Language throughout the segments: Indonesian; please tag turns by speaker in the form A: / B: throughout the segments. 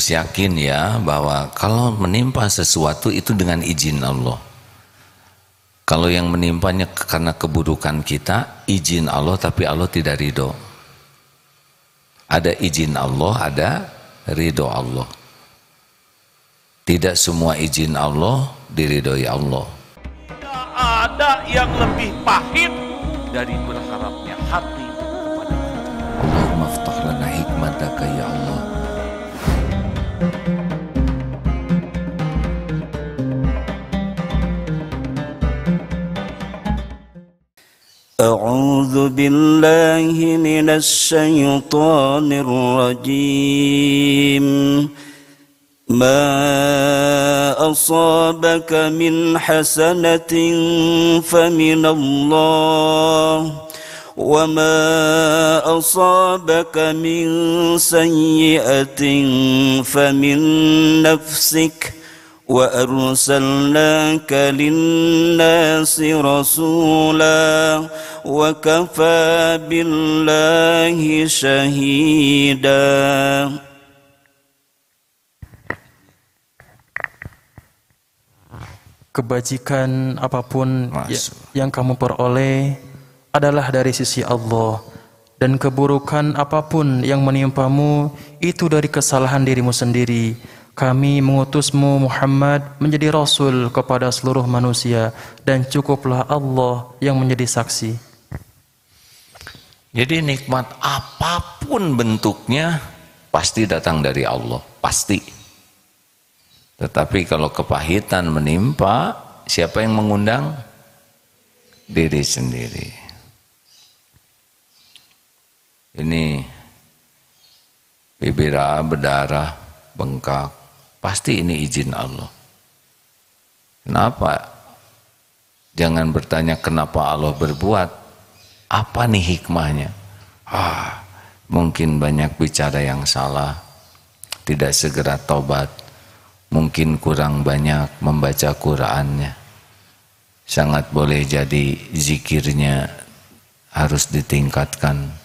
A: harus yakin ya bahwa kalau menimpa sesuatu itu dengan izin Allah. Kalau yang menimpanya karena keburukan kita, izin Allah tapi Allah tidak ridho. Ada izin Allah, ada ridho Allah. Tidak semua izin Allah diridhoi Allah.
B: Tidak ada yang lebih pahit dari berharapnya hati kepada Allah.
A: Allahumma aftah lana hikmataka ya Allah.
C: أعوذ بالله من الشيطان الرجيم ما أصابك من حسنة فمن الله وما أصابك من سيئة فمن نفسك وأرسلناك للناس رسولا وكفى بالله شهيدا.
D: Kebajikan apapun yang kamu peroleh adalah dari sisi Allah, dan keburukan apapun yang menimpamu itu dari kesalahan dirimu sendiri. Kami mengutusmu Muhammad menjadi Rasul kepada seluruh manusia, dan cukuplah Allah yang menjadi saksi.
A: Jadi nikmat apapun bentuknya pasti datang dari Allah, pasti. Tetapi kalau kepahitan menimpa, siapa yang mengundang? Diri sendiri. Ini bibir berdarah, bengkak, pasti ini izin Allah. Kenapa? Jangan bertanya kenapa Allah berbuat, apa nih hikmahnya? Mungkin banyak bicara yang salah, tidak segera tobat, mungkin kurang banyak membaca Qur'annya, sangat boleh jadi zikirnya harus ditingkatkan.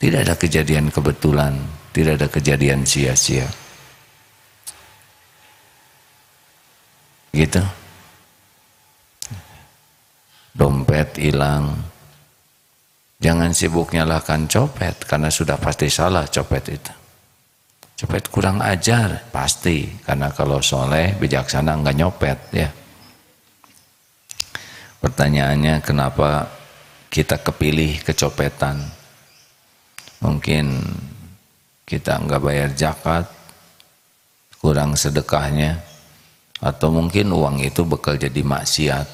A: Tidak ada kejadian kebetulan, tidak ada kejadian sia-sia. Gitu. Dompet hilang, jangan sibuk nyalahkan copet, karena sudah pasti salah copet itu. Copet kurang ajar, pasti, karena kalau soleh, bijaksana enggak nyopet ya. Pertanyaannya, kenapa kita kepilih kecopetan? Mungkin kita enggak bayar zakat, kurang sedekahnya, atau mungkin uang itu bakal jadi maksiat.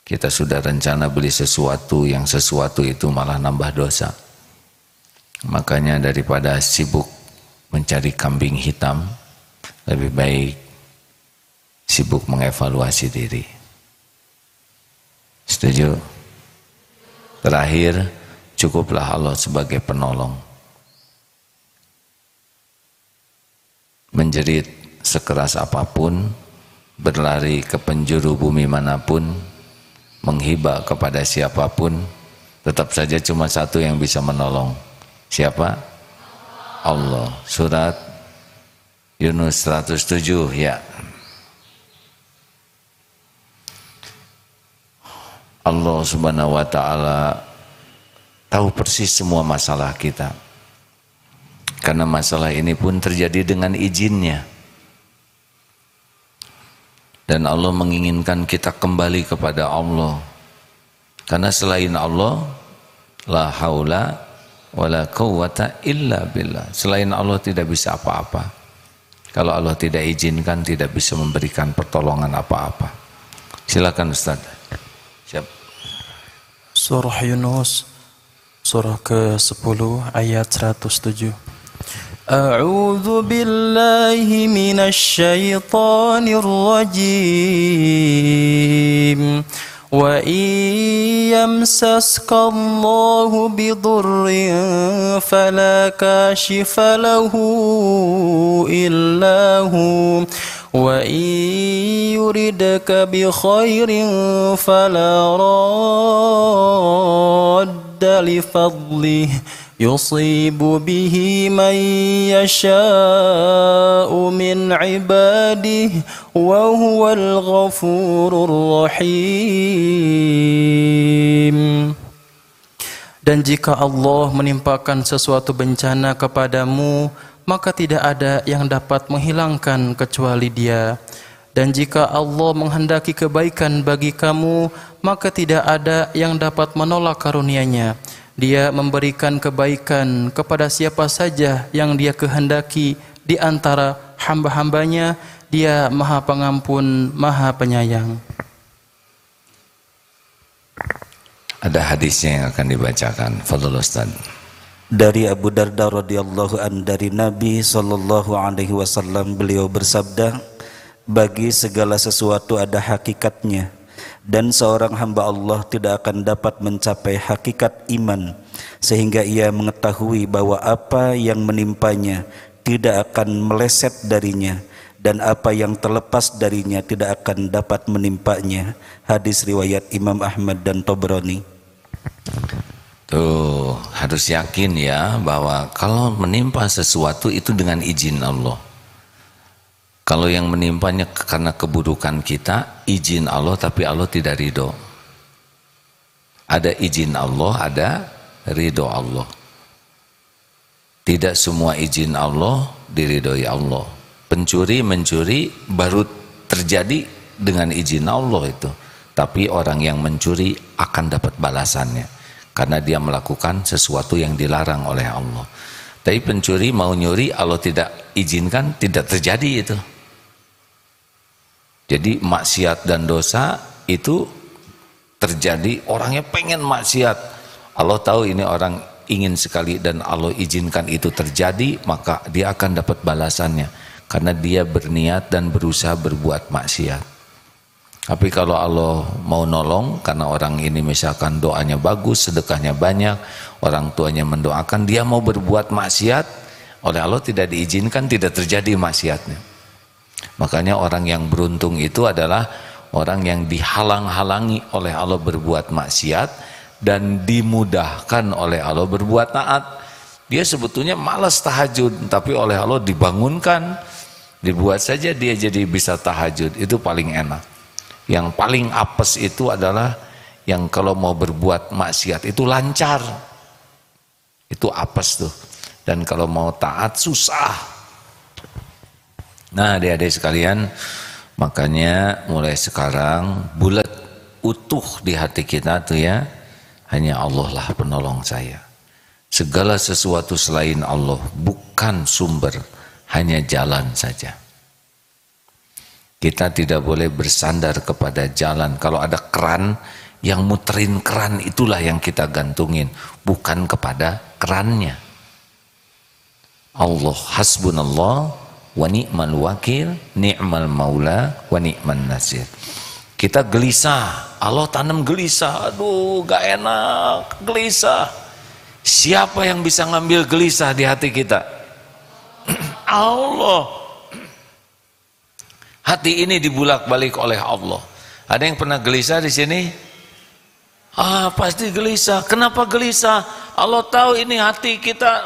A: Kita sudah rencana beli sesuatu, yang sesuatu itu malah nambah dosa. Makanya daripada sibuk mencari kambing hitam, lebih baik sibuk mengevaluasi diri. Setuju? Terakhir, cukuplah Allah sebagai penolong. Menjerit sekeras apapun, berlari ke penjuru bumi manapun, menghibah kepada siapapun, tetap saja cuma satu yang bisa menolong. Siapa? Allah. Surat Yunus 107 ya. Allah Subhanahu wa ta'ala tahu persis semua masalah kita, karena masalah ini pun terjadi dengan izinnya. Dan Allah menginginkan kita kembali kepada Allah, karena selain Allah la haula wala quwwata illa billah. Selain Allah tidak bisa apa-apa. Kalau Allah tidak izinkan, tidak bisa memberikan pertolongan apa-apa. Silakan Ustaz. Siap.
D: Surah Yunus, surah ke-10 ayat 107. A'udzu billahi minasyaitonir rajim. Wa yamsaskallahu bidurrin fala kashifa lahu illa hu wa yuridka bi khairin fala radda li fadlihi يصيب به من يشاء من عباده وهو الغفور الرحيم. Dan jika Allah menimpakan sesuatu bencana kepadamu, maka tidak ada yang dapat menghilangkan kecuali Dia. Dan jika Allah menghendaki kebaikan bagi kamu, maka tidak ada yang dapat menolak karunia-Nya. Dia memberikan kebaikan kepada siapa saja yang Dia kehendaki di antara hamba-hambanya. Dia Maha Pengampun, Maha Penyayang.
A: Ada hadisnya yang akan dibacakan. Fadhil Ustaz.
C: Dari Abu Darda radhiyallahu an, dari Nabi sallallahu alaihi wasallam, beliau bersabda, bagi segala sesuatu ada hakikatnya, dan seorang hamba Allah tidak akan dapat mencapai hakikat iman sehingga ia mengetahui bahwa apa yang menimpanya tidak akan meleset darinya, dan apa yang terlepas darinya tidak akan dapat menimpanya. Hadis riwayat Imam Ahmad dan Tabrani.
A: Tuh, harus yakin ya bahwa kalau menimpa sesuatu itu dengan izin Allah. Kalau yang menimpanya karena keburukan kita, izin Allah tapi Allah tidak ridho. Ada izin Allah, ada ridho Allah. Tidak semua izin Allah diridhoi Allah. Pencuri mencuri baru terjadi dengan izin Allah itu. Tapi orang yang mencuri akan dapat balasannya karena dia melakukan sesuatu yang dilarang oleh Allah. Tapi pencuri mau nyuri, Allah tidak izinkan, tidak terjadi itu. Jadi maksiat dan dosa itu terjadi, orangnya pengen maksiat, Allah tahu ini orang ingin sekali dan Allah izinkan itu terjadi, maka dia akan dapat balasannya karena dia berniat dan berusaha berbuat maksiat. Tapi kalau Allah mau nolong karena orang ini misalkan doanya bagus, sedekahnya banyak, orang tuanya mendoakan, dia mau berbuat maksiat, oleh Allah tidak diizinkan, tidak terjadi maksiatnya. Makanya orang yang beruntung itu adalah orang yang dihalang-halangi oleh Allah berbuat maksiat dan dimudahkan oleh Allah berbuat taat. Dia sebetulnya malas tahajud, tapi oleh Allah dibangunkan, dibuat saja dia jadi bisa tahajud. Itu paling enak. Yang paling apes itu adalah yang kalau mau berbuat maksiat itu lancar, itu apes tuh. Dan kalau mau taat susah. Nah, adik-adik sekalian, makanya mulai sekarang bulat utuh di hati kita tuh ya, hanya Allah lah penolong saya. Segala sesuatu selain Allah bukan sumber, hanya jalan saja. Kita tidak boleh bersandar kepada jalan. Kalau ada keran, yang muterin keran itulah yang kita gantungin, bukan kepada kerannya. Allah hasbunallah wa ni'mal wakil, ni'mal maula wa ni'man nasir. Kita gelisah, Allah tanam gelisah, aduh gak enak, gelisah. Siapa yang bisa ngambil gelisah di hati kita? Allah. Hati ini dibulak-balik oleh Allah. Ada yang pernah gelisah di sini? Pasti gelisah. Kenapa gelisah? Allah tahu ini hati kita.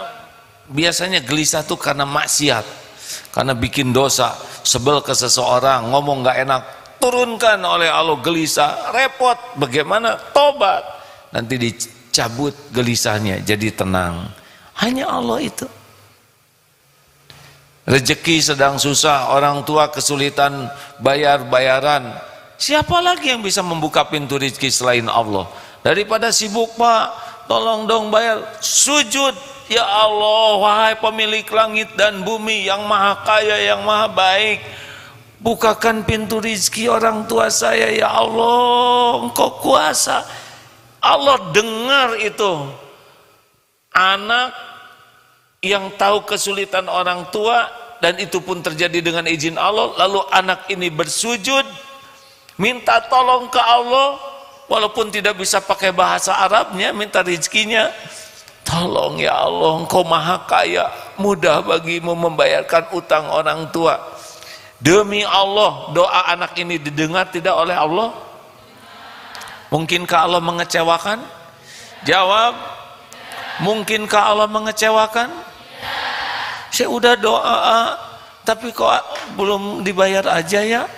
A: Biasanya gelisah tuh karena maksiat. Karena bikin dosa, sebel ke seseorang, ngomong gak enak, turunkan oleh Allah gelisah, repot, bagaimana? Tobat, nanti dicabut gelisahnya, jadi tenang. Hanya Allah itu. Rezeki sedang susah, orang tua kesulitan bayar-bayaran, siapa lagi yang bisa membuka pintu rezeki selain Allah? Daripada sibuk, Pak, tolong dong bayar, sujud. Ya Allah, wahai pemilik langit dan bumi yang maha kaya, yang maha baik, bukakan pintu rizki orang tua saya, ya Allah, Engkau kuasa. Allah dengar itu. Anak yang tahu kesulitan orang tua, dan itu pun terjadi dengan izin Allah, lalu anak ini bersujud, minta tolong ke Allah, walaupun tidak bisa pakai bahasa Arabnya, minta rizkinya. Tolong ya Allah, Engkau maha kaya, mudah bagimu membayarkan utang orang tua. Demi Allah, doa anak ini didengar tidak oleh Allah? Mungkinkah Allah mengecewakan? Jawab, Mungkinkah Allah mengecewakan? Saya udah doa, tapi kok belum dibayar aja ya?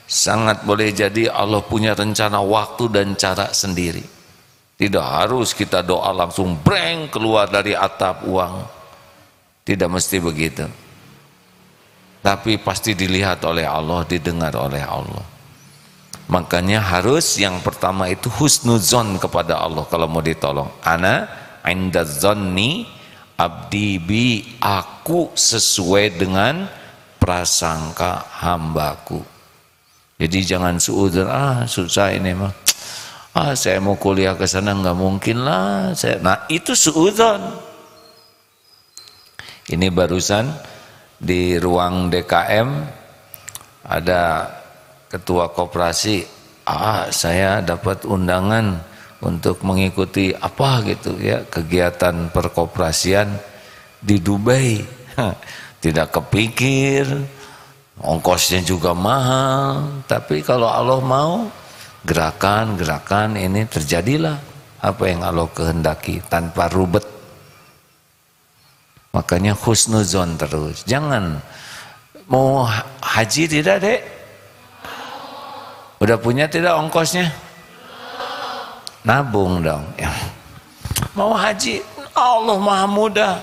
A: Sangat boleh jadi Allah punya rencana waktu dan cara sendiri. Tidak harus kita doa langsung breng keluar dari atap uang. Tidak mesti begitu. Tapi pasti dilihat oleh Allah, didengar oleh Allah. Makanya harus yang pertama itu husnuzon kepada Allah kalau mau ditolong. Ana inda zanni abdi bi, aku sesuai dengan prasangka hambaku. Jadi jangan suudzon, susah ini mah. Saya mau kuliah ke sana nggak mungkin lah. Nah itu suudzon. Ini barusan di ruang DKM ada ketua koperasi, saya dapat undangan untuk mengikuti apa gitu ya, kegiatan perkoperasian di Dubai. Tidak kepikir, ongkosnya juga mahal, tapi kalau Allah mau, gerakan-gerakan ini terjadilah apa yang Allah kehendaki tanpa rubet. Makanya husnuzon terus. Jangan mau haji tidak, Dek? Udah punya tidak ongkosnya? Nabung dong. Ya. Mau haji, Allah maha mudah.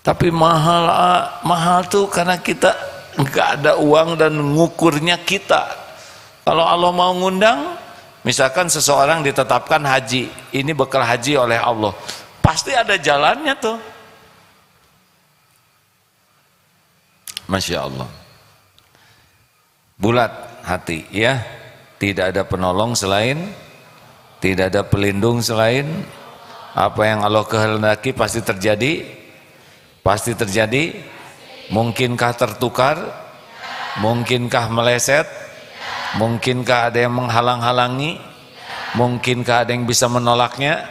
A: Tapi mahal tuh karena kita nggak ada uang dan ngukurnya kita. Kalau Allah mau ngundang, misalkan seseorang ditetapkan haji, ini bekal haji oleh Allah, pasti ada jalannya tuh. Masya Allah. Bulat hati ya, tidak ada penolong selain, tidak ada pelindung selain. Apa yang Allah kehendaki pasti terjadi, pasti terjadi. Mungkinkah tertukar? Mungkinkah meleset? Mungkinkah ada yang menghalang-halangi? Mungkinkah ada yang bisa menolaknya?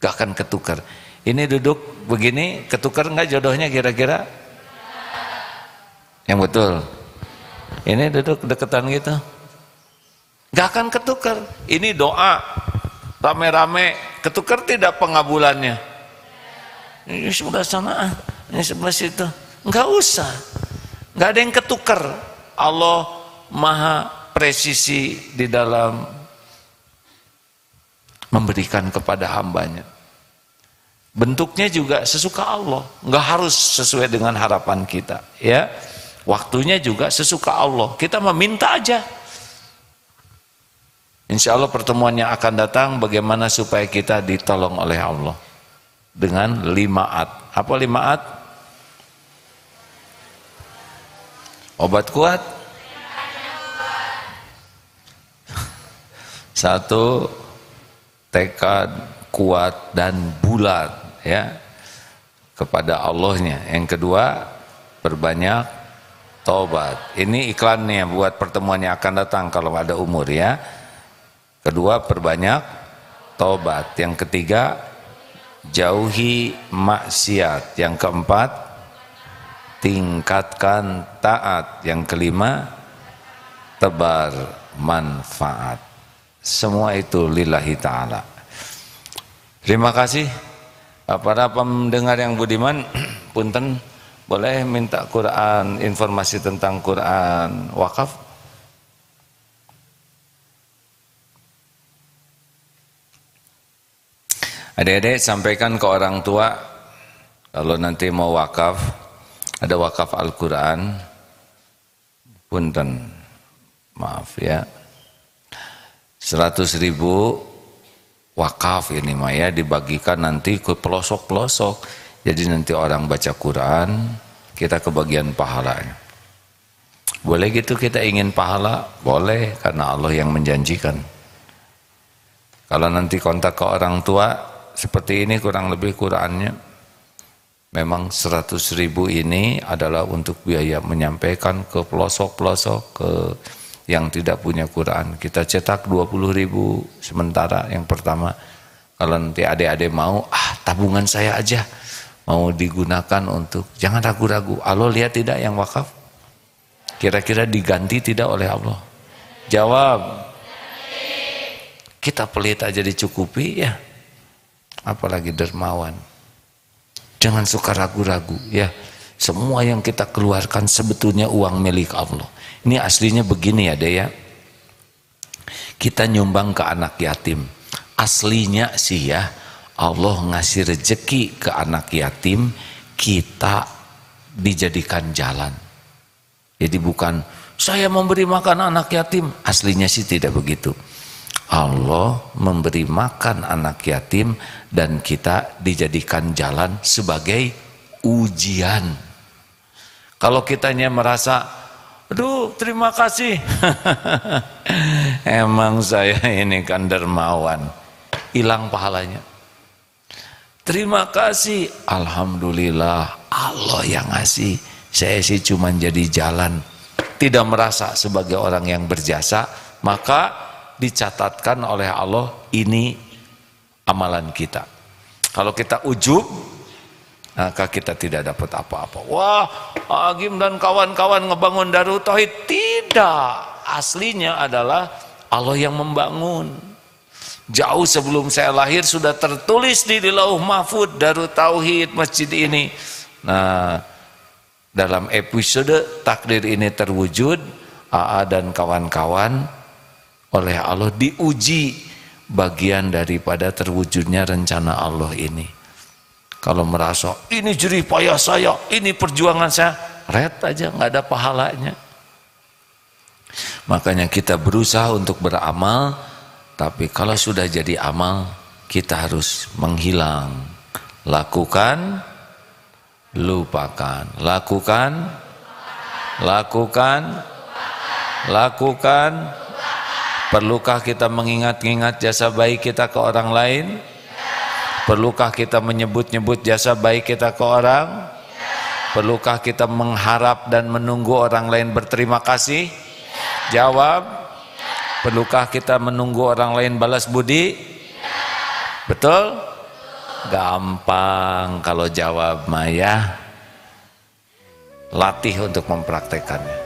A: Gak akan ketukar. Ini duduk begini, ketukar nggak jodohnya kira-kira? Yang betul. Ini duduk deketan gitu, gak akan ketukar. Ini doa rame-rame, ketukar tidak pengabulannya? Ini sebelah sana, ini sebelah situ, nggak usah, nggak ada yang ketukar. Allah maha presisi di dalam memberikan kepada hambanya. Bentuknya juga sesuka Allah, nggak harus sesuai dengan harapan kita, ya. Waktunya juga sesuka Allah, kita meminta aja. Insya Allah pertemuan yang akan datang bagaimana supaya kita ditolong oleh Allah dengan 5 Apa 5 Obat kuat. 1, tekad kuat dan bulat ya kepada Allahnya. Yang kedua, perbanyak taubat. Ini iklannya buat pertemuan yang akan datang kalau ada umur ya. Kedua, perbanyak taubat. Yang ketiga, jauhi maksiat. Yang keempat, tingkatkan taat. Yang kelima, tebar manfaat. Semua itu lillahi ta'ala. Terima kasih para pendengar yang budiman. Punten, boleh minta Quran, informasi tentang Quran wakaf? Adik-adik sampaikan ke orang tua kalau nanti mau wakaf, ada wakaf Al-Quran. Punten, maaf ya, 100.000 wakaf ini mah ya, dibagikan nanti ke pelosok-pelosok. Jadi nanti orang baca Quran, kita kebagian pahalanya. Boleh gitu kita ingin pahala? Boleh, karena Allah yang menjanjikan. Kalau nanti kontak ke orang tua seperti ini kurang lebih Qurannya, memang 100.000 ini adalah untuk biaya menyampaikan ke pelosok-pelosok, ke yang tidak punya Quran. Kita cetak 20.000 sementara yang pertama. Kalau nanti adik-adik mau, tabungan saya aja mau digunakan untuk, jangan ragu-ragu. Allah lihat tidak yang wakaf? Kira-kira diganti tidak oleh Allah? Jawab. Kita pelit aja dicukupi ya, apalagi dermawan. Jangan suka ragu-ragu ya. Semua yang kita keluarkan sebetulnya uang milik Allah. Ini aslinya begini ya deh ya. Kita nyumbang ke anak yatim. Aslinya sih ya, Allah ngasih rezeki ke anak yatim, kita dijadikan jalan. Jadi bukan saya memberi makan anak yatim. Aslinya sih tidak begitu. Allah memberi makan anak yatim dan kita dijadikan jalan sebagai ujian. Kalau kitanya merasa, aduh terima kasih, emang saya ini kan dermawan, hilang pahalanya. Terima kasih, alhamdulillah Allah yang ngasih, saya sih cuma jadi jalan. Tidak merasa sebagai orang yang berjasa, maka dicatatkan oleh Allah ini amalan kita. Kalau kita ujub, maka kita tidak dapat apa-apa. Wah, Agim dan kawan-kawan ngebangun Darut Tauhid. Tidak, aslinya adalah Allah yang membangun. Jauh sebelum saya lahir sudah tertulis di Lauh Mahfud Darut Tauhid masjid ini. Nah, dalam episode takdir ini terwujud, AA dan kawan-kawan oleh Allah diuji bagian daripada terwujudnya rencana Allah ini. Kalau merasa ini jerih payah saya, ini perjuangan saya, red aja, nggak ada pahalanya. Makanya kita berusaha untuk beramal, tapi kalau sudah jadi amal, kita harus menghilang. Lakukan, lupakan. Lakukan, lakukan, lakukan. Perlukah kita mengingat-ingat jasa baik kita ke orang lain? Perlukah kita menyebut-nyebut jasa baik kita ke orang? Perlukah kita mengharap dan menunggu orang lain berterima kasih? Jawab. Perlukah kita menunggu orang lain balas budi? Betul? Gampang kalau jawab Maya. Latih untuk mempraktekannya.